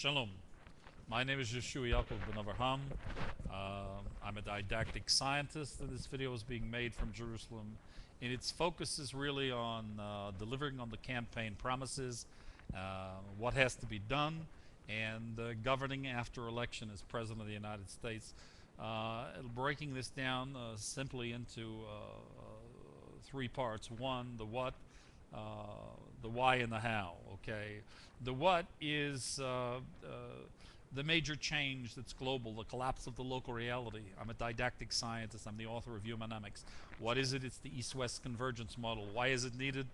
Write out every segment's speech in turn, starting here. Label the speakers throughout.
Speaker 1: Shalom. My name is Yehoshua Yaakov ben Avraham. I'm a didactic scientist, and this video is being made from Jerusalem. And its focus is really on delivering on the campaign promises, what has to be done, and governing after election as President of the United States. Breaking this down simply into three parts. One, the what, the why, and the how. Okay, the what is the major change that's global, the collapse of the local reality. I'm a didactic scientist. I'm the author of Humanomics. What is it? It's the East-West convergence model. Why is it needed?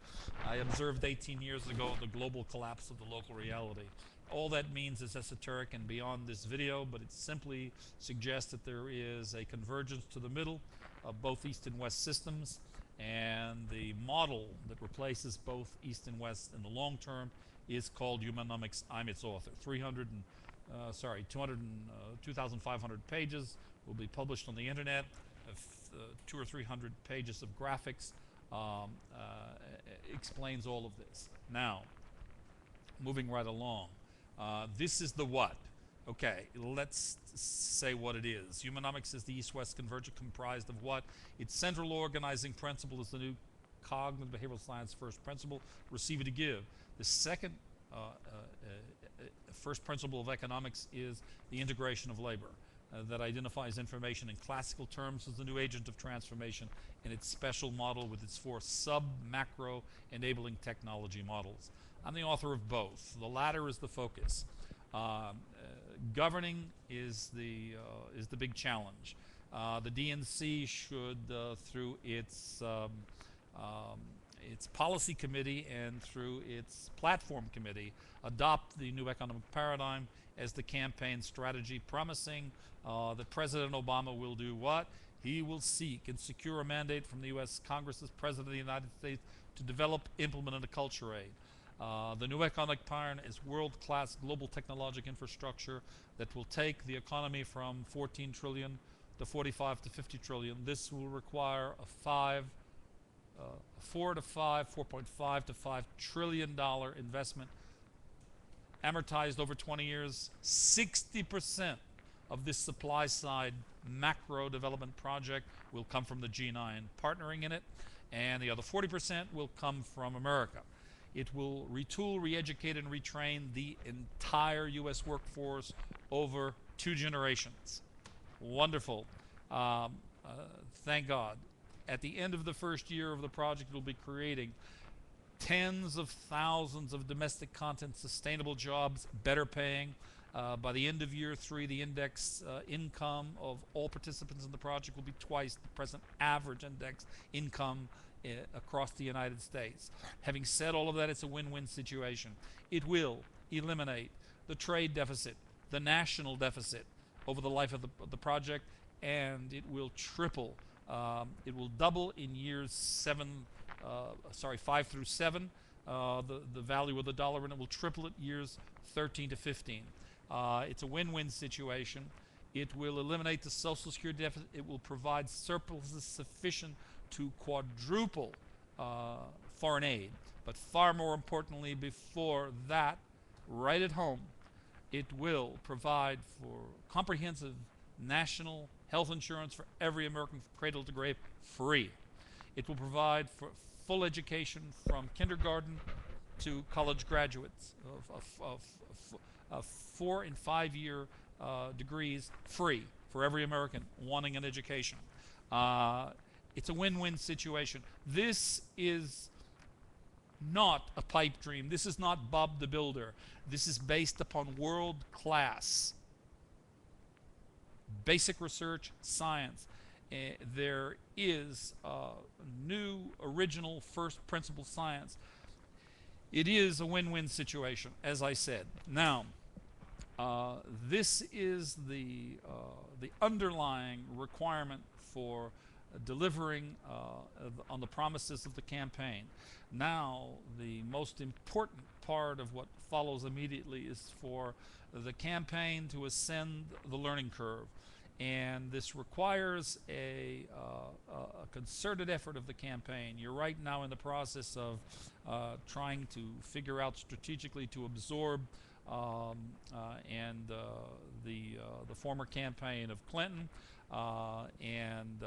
Speaker 1: I observed 18 years ago the global collapse of the local reality. All that means is esoteric and beyond this video, but it simply suggests that there is a convergence to the middle of both East and West systems, and the model that replaces both East and West in the long term is called Humanomics. I'm its author. 2,500 pages will be published on the internet. 200 or 300 pages of graphics explains all of this. Now, moving right along, this is the what. Okay, let's say what it is. Humanomics is the East-West convergence comprised of what? Its central organizing principle is the new cognitive behavioral science first principle, receive to give. The second first principle of economics is the integration of labor that identifies information in classical terms as the new agent of transformation in its special model with its four sub-macro enabling technology models. I'm the author of both. The latter is the focus. Governing is the big challenge. The DNC should, through its policy committee and through its platform committee, adopt the new economic paradigm as the campaign strategy, promising that President Obama will do what? He will seek and secure a mandate from the U.S. Congress as President of the United States to develop, implement, and acculturate. The new economic paradigm is world-class global technological infrastructure that will take the economy from 14 trillion to 45 to 50 trillion. This will require a 4.5 to 5 trillion dollar investment amortized over 20 years. 60% of this supply side macro development project will come from the G-9 partnering in it, and the other 40% will come from America. It will retool, re-educate, and retrain the entire U.S. workforce over 2 generations. Wonderful. Thank God. At the end of the first year of the project, we'll be creating tens of thousands of domestic content sustainable jobs, better paying. By the end of year 3, the index income of all participants in the project will be twice the present average index income across the United States. Having said all of that, it's a win-win situation. It will eliminate the trade deficit, the national deficit over the life of the project, and it will triple. It will double in years 5 through 7, the value of the dollar, and it will triple it years 13 to 15. It's a win-win situation. It will eliminate the Social Security deficit. It will provide surpluses sufficient to quadruple foreign aid. But far more importantly, before that, right at home, it will provide for comprehensive national health insurance for every American, cradle to grave, free. It will provide for full education from kindergarten to college graduates of 4 and 5 year degrees, free for every American wanting an education. It's a win-win situation. This is not a pipe dream. This is not Bob the Builder. This is based upon world-class basic research science. There is new, original, first principle science. It is a win-win situation, as I said. Now, this is the underlying requirement for delivering on the promises of the campaign. Now, the most important part of what follows immediately is for the campaign to ascend the learning curve. And this requires a concerted effort of the campaign. You're right now in the process of trying to figure out strategically to absorb and the former campaign of Clinton, and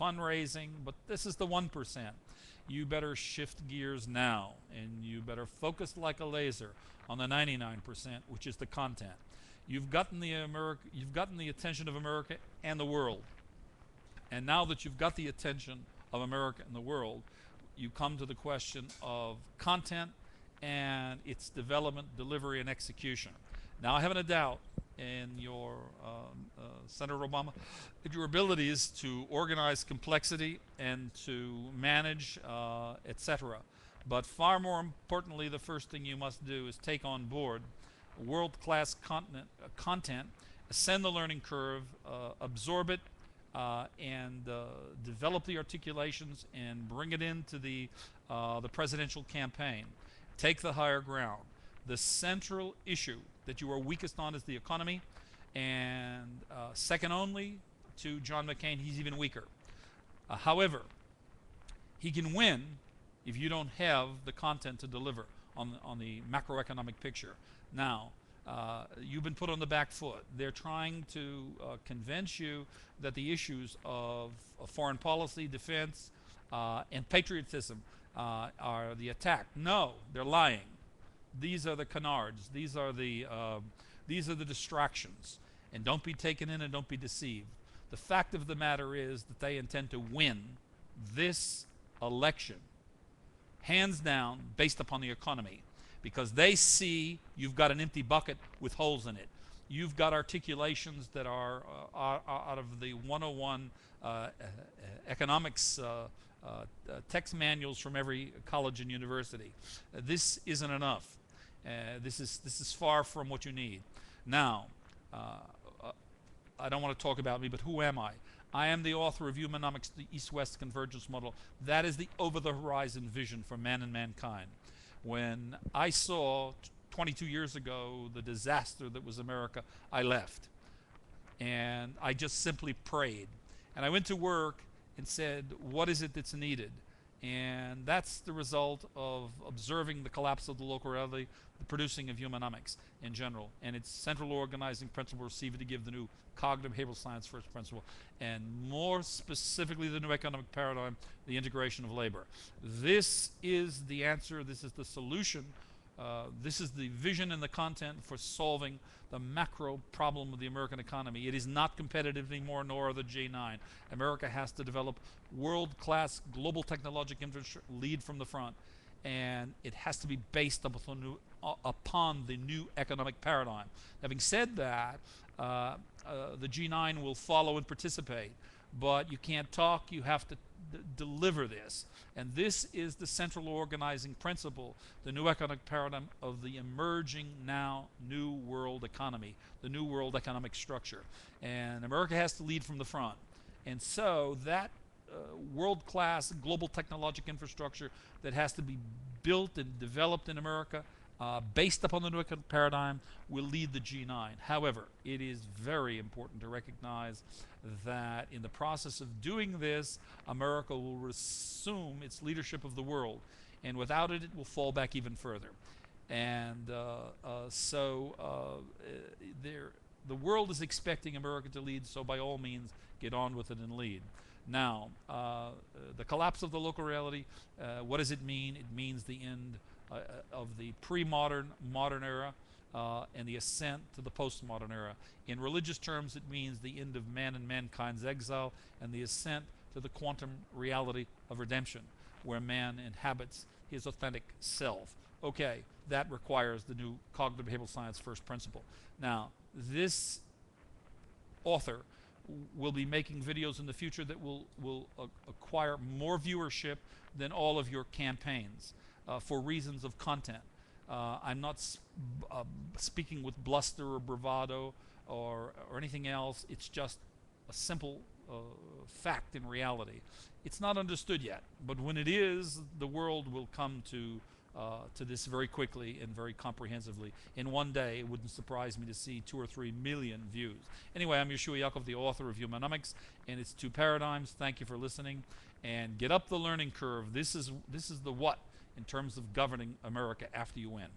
Speaker 1: fundraising. But this is the 1%. You better shift gears now, and you better focus like a laser on the 99%, which is the content. You've gotten the attention of America and the world. And now that you've got the attention of America and the world, you come to the question of content and its development, delivery, and execution. Now, I haven't a doubt in your Senator Obama that your abilities to organize complexity and to manage, etc. But far more importantly, the first thing you must do is take on board world-class content, ascend the learning curve, absorb it, and develop the articulations and bring it into the presidential campaign. Take the higher ground. The central issue that you are weakest on is the economy, and second only to John McCain, he's even weaker. However, he can win if you don't have the content to deliver on the macroeconomic picture. Now, you've been put on the back foot. They're trying to convince you that the issues of foreign policy, defense, and patriotism are the attack. No, they're lying. These are the canards. These are the distractions. And don't be taken in and don't be deceived. The fact of the matter is that they intend to win this election, hands down, based upon the economy, because they see you've got an empty bucket with holes in it. You've got articulations that are out of the 101 economics text manuals from every college and university. This isn't enough. This is far from what you need. Now, I don't want to talk about me, but who am I? I am the author of Humanomics, the East-West Convergence Model. That is the over-the-horizon vision for man and mankind. When I saw 22 years ago the disaster that was America, I left. And I just simply prayed. And I went to work and said, what is it that's needed? And that's the result of observing the collapse of the local reality, the producing of Humanomics in general, and its central organizing principle received to give the new cognitive behavioral science first principle, and more specifically the new economic paradigm, the integration of labor. This is the answer, this is the solution, this is the vision and the content for solving the macro problem of the American economy. It is not competitive anymore, nor are the G-9. America has to develop world-class global technological infrastructure, lead from the front, and it has to be based upon the new economic paradigm. Having said that, the G9 will follow and participate, but you can't talk, you have to deliver this. And this is the central organizing principle, the new economic paradigm of the emerging now new world economy, the new world economic structure. And America has to lead from the front. And so that world-class global technological infrastructure that has to be built and developed in America based upon the new economic paradigm will lead the G9. However, it is very important to recognize that in the process of doing this, America will resume its leadership of the world, and without it, it will fall back even further. And the world is expecting America to lead, so by all means, get on with it and lead. Now, the collapse of the local reality, what does it mean? It means the end of the pre-modern, modern era, and the ascent to the postmodern era. In religious terms, it means the end of man and mankind's exile and the ascent to the quantum reality of redemption, where man inhabits his authentic self. Okay, that requires the new cognitive behavioral science first principle. Now, this author will be making videos in the future that will acquire more viewership than all of your campaigns for reasons of content. I'm not speaking with bluster or bravado or anything else. It's just a simple fact in reality. It's not understood yet, but when it is, the world will come to this very quickly and very comprehensively. In one day, it wouldn't surprise me to see 2 or 3 million views. Anyway, I'm Yehoshua Yaakov, the author of Humanomics and its 2 paradigms. Thank you for listening, and get up the learning curve. This is the what in terms of governing America after you win.